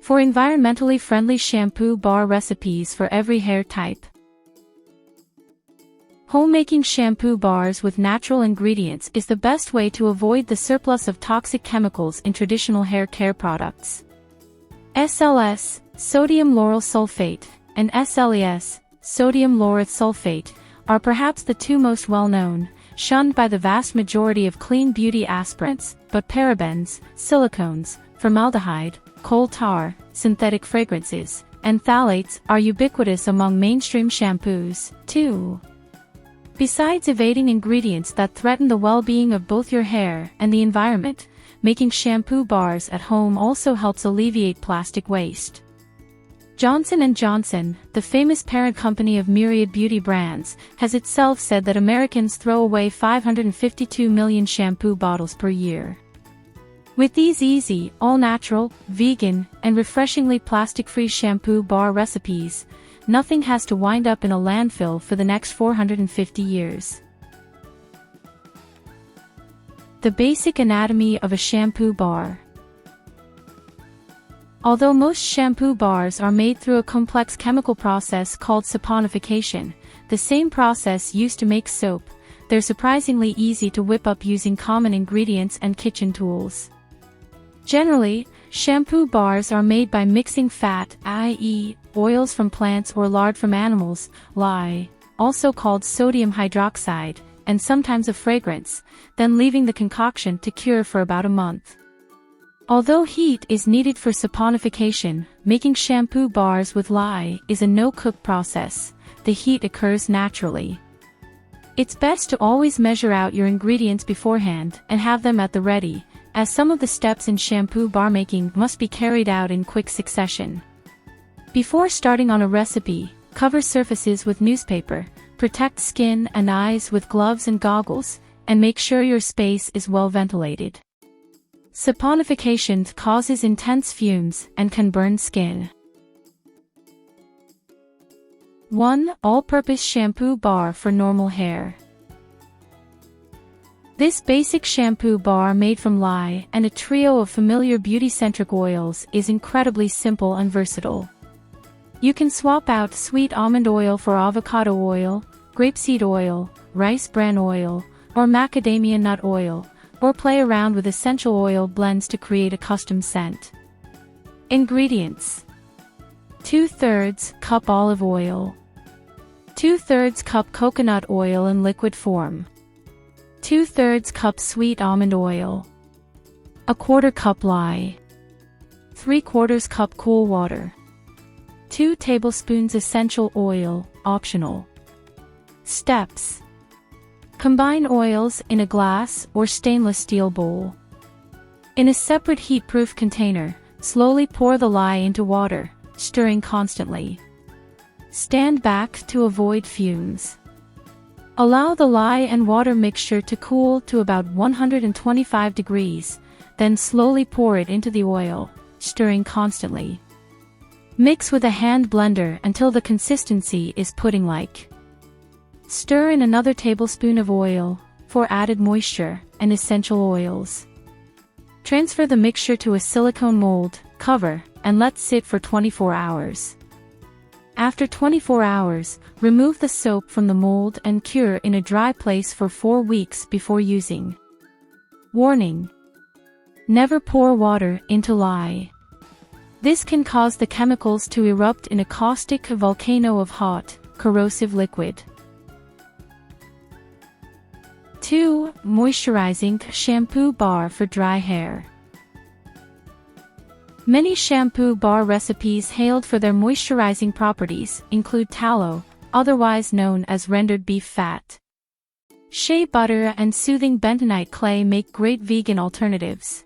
for environmentally friendly shampoo bar recipes for every hair type. Homemaking shampoo bars with natural ingredients is the best way to avoid the surplus of toxic chemicals in traditional hair care products. SLS, sodium lauryl sulfate, and SLES, sodium laureth sulfate, are perhaps the two most well-known, shunned by the vast majority of clean beauty aspirants, but parabens, silicones, formaldehyde, coal tar, synthetic fragrances, and phthalates are ubiquitous among mainstream shampoos, too. Besides evading ingredients that threaten the well-being of both your hair and the environment, making shampoo bars at home also helps alleviate plastic waste. Johnson & Johnson, the famous parent company of myriad beauty brands, has itself said that Americans throw away 552 million shampoo bottles per year. With these easy, all-natural, vegan, and refreshingly plastic-free shampoo bar recipes, nothing has to wind up in a landfill for the next 450 years. The basic anatomy of a shampoo bar. Although most shampoo bars are made through a complex chemical process called saponification, the same process used to make soap, they're surprisingly easy to whip up using common ingredients and kitchen tools. Generally, shampoo bars are made by mixing fat, i.e., oils from plants or lard from animals, lye, also called sodium hydroxide, and sometimes a fragrance, then leaving the concoction to cure for about a month. Although heat is needed for saponification, making shampoo bars with lye is a no-cook process. The heat occurs naturally. It's best to always measure out your ingredients beforehand and have them at the ready, as some of the steps in shampoo bar making must be carried out in quick succession. Before starting on a recipe, cover surfaces with newspaper, protect skin and eyes with gloves and goggles, and make sure your space is well ventilated. Saponification causes intense fumes and can burn skin. 1. All-purpose shampoo bar for normal hair. This basic shampoo bar made from lye and a trio of familiar beauty-centric oils is incredibly simple and versatile. You can swap out sweet almond oil for avocado oil, grapeseed oil, rice bran oil, or macadamia nut oil, or play around with essential oil blends to create a custom scent. Ingredients: 2/3 cup olive oil, 2/3 cup coconut oil in liquid form, 2/3 cup sweet almond oil, 1/4 cup lye, 3/4 cup cool water, 2 tablespoons essential oil, optional. Steps: combine oils in a glass or stainless steel bowl. In a separate heat-proof container, slowly pour the lye into water, stirring constantly. Stand back to avoid fumes. Allow the lye and water mixture to cool to about 125 degrees, then slowly pour it into the oil, stirring constantly. Mix with a hand blender until the consistency is pudding-like. Stir in another tablespoon of oil, for added moisture, and essential oils. Transfer the mixture to a silicone mold, cover, and let sit for 24 hours. After 24 hours, remove the soap from the mold and cure in a dry place for 4 weeks before using. Warning: never pour water into lye. This can cause the chemicals to erupt in a caustic volcano of hot, corrosive liquid. 2. Moisturizing shampoo bar for dry hair. Many shampoo bar recipes hailed for their moisturizing properties include tallow, otherwise known as rendered beef fat. Shea butter and soothing bentonite clay make great vegan alternatives.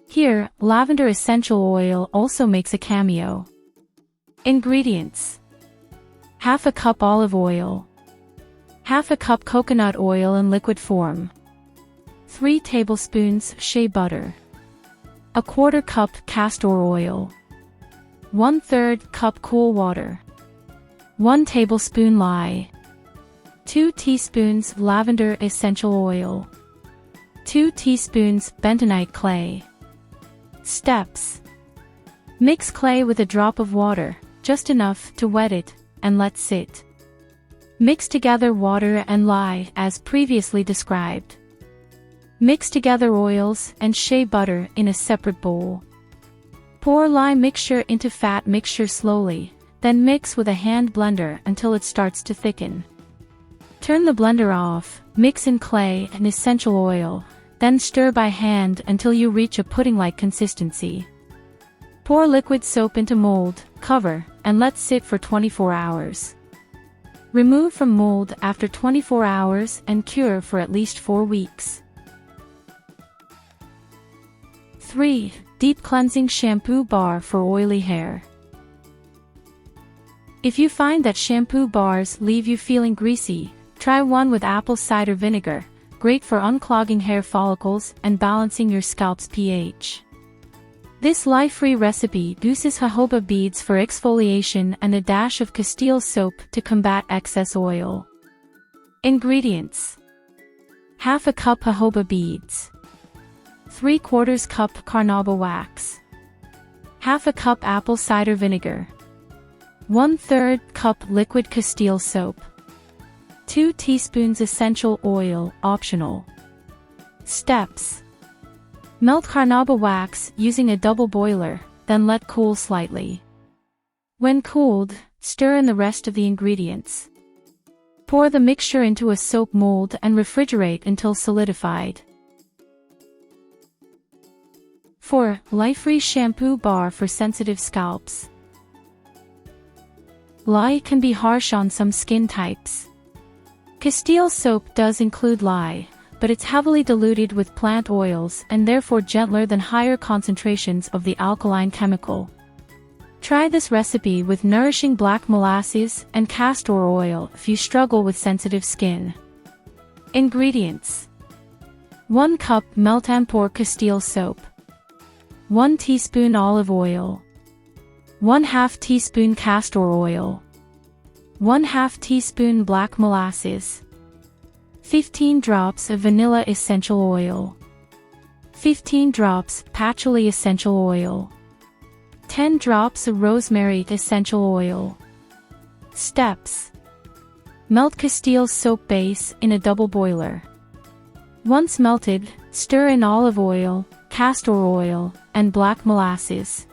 Here, lavender essential oil also makes a cameo. Ingredients: 1/2 cup olive oil, 1/2 cup coconut oil in liquid form, 3 tablespoons shea butter, 1/4 cup castor oil, 1/3 cup cool water, 1 tablespoon lye, 2 teaspoons lavender essential oil, 2 teaspoons bentonite clay. Steps: Mix clay with a drop of water, just enough to wet it, and let sit. Mix together water and lye as previously described. Mix together oils and shea butter in a separate bowl. Pour lye mixture into fat mixture slowly, then mix with a hand blender until it starts to thicken. Turn the blender off, mix in clay and essential oil, then stir by hand until you reach a pudding-like consistency. Pour liquid soap into mold, cover, and let sit for 24 hours. Remove from mold after 24 hours and cure for at least 4 weeks. 3. Deep Cleansing Shampoo Bar for Oily Hair. If you find that shampoo bars leave you feeling greasy, try one with apple cider vinegar, great for unclogging hair follicles and balancing your scalp's pH. This lye-free recipe uses jojoba beads for exfoliation and a dash of Castile soap to combat excess oil. Ingredients: half a cup jojoba beads, 3/4 cup carnauba wax, half a cup apple cider vinegar, 1/3 cup liquid Castile soap, 2 teaspoons essential oil, optional. Steps: melt carnauba wax using a double boiler, then let cool slightly. When cooled, stir in the rest of the ingredients. Pour the mixture into a soap mold and refrigerate until solidified. 4. Lye-free shampoo bar for sensitive scalps. Lye can be harsh on some skin types. Castile soap does include lye, but it's heavily diluted with plant oils and therefore gentler than higher concentrations of the alkaline chemical. Try this recipe with nourishing black molasses and castor oil if you struggle with sensitive skin. Ingredients: 1 cup melt and pour Castile soap, 1 teaspoon olive oil, 1/2 teaspoon castor oil, 1/2 teaspoon black molasses, 15 drops of vanilla essential oil, 15 drops patchouli essential oil, 10 drops of rosemary essential oil. Steps: melt Castile soap base in a double boiler. Once melted, stir in olive oil, castor oil, and black molasses.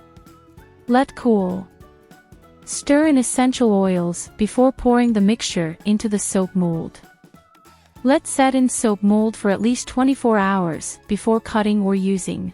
Let cool. Stir in essential oils before pouring the mixture into the soap mold. Let set in soap mold for at least 24 hours before cutting or using.